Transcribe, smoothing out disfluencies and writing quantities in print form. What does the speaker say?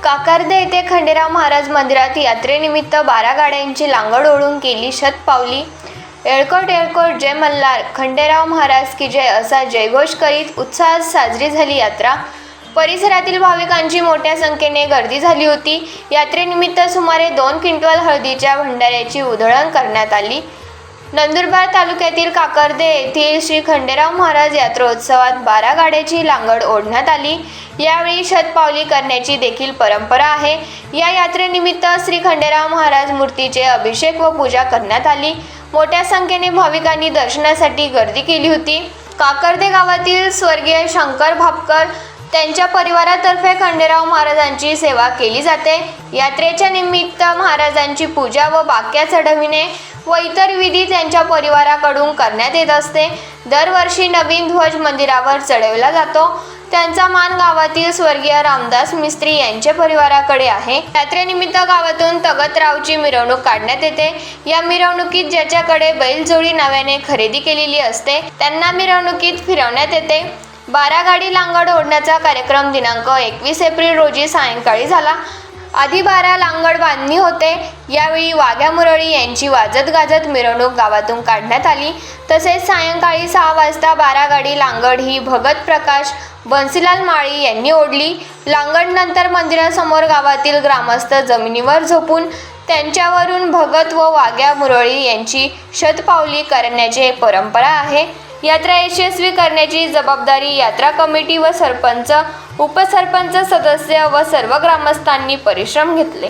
काकर्दे येथे खंडेराव महाराज मंदिरात यात्रेनिमित्त 12 गाड्यांची लांगड ओढून केली शतपावली। येळकोट येळकोट जय मल्हार, खंडेराव महाराज की जय असा जयघोष करीत उत्साहात साजरी झाली यात्रा। परिसरातील भाविकांची मोठ्या संख्येने गर्दी झाली होती। यात्रेनिमित्त सुमारे 2 क्विंटल हळदीच्या भंडाऱ्याची उधळण करण्यात आली। नंदुरबार तालुक्यातील काकर्दे येथील श्री खंडेराव महाराज यात्रोत्सवात 12 गाड्याची लांगड ओढण्यात आली। यावेळी शतपावली करण्याची देखील परंपरा आहे। या यात्रेनिमित्त श्री खंडेराव महाराज मूर्तीचे अभिषेक व पूजा करण्यात आली। मोठ्या संख्येने भाविकांनी दर्शनासाठी गर्दी केली होती। काकर्दे गावातील स्वर्गीय शंकर भापकर त्यांच्या परिवारातर्फे खंडेराव महाराजांची सेवा केली जाते। यात्रेच्या निमित्त महाराजांची पूजा व बाक्या चढविणे व इतर विधी त्यांच्या परिवाराकडून करण्यात येत असते। दरवर्षी नवीन ध्वज मंदिरावर चढवला जातो। त्यांचा मान गावातील स्वर्गीय रामदास मिस्त्री यांच्या परिवाराकडे आहे। यात्रेनिमित्त गावातून तगतरावची मिरवणूक काढण्यात येते। या मिरवणुकीत ज्याच्याकडे बैलजोडी नव्याने खरेदी केलेली असते त्यांना मिरवणुकीत फिरवण्यात येते। 12 गाडी लांगड ओढण्याचा कार्यक्रम दिनांक 21 एप्रिल रोजी सायंकाळी झाला। आधी 12 लांगड बांधणी होते। यावेळी वाघ्या मुरळी यांची वाजत गाजत मिरवणूक गावातून काढण्यात आली। तसेच सायंकाळी 6 वाजता 12 गाडी लांगड ही भगत प्रकाश बन्सीलाल माळी यांनी ओढली। लांगड नंतर मंदिरासमोर गावातील ग्रामस्थ जमिनीवर झोपून त्यांच्यावरून भगत व वाघ्या मुरळी यांची शतपावली करण्याची परंपरा आहे। यात्रा यशस्वी करण्याची जबाबदारी यात्रा कमिटी व सरपंच, उपसरपंच, सदस्य व सर्व ग्रामस्थांनी परिश्रम घेतले।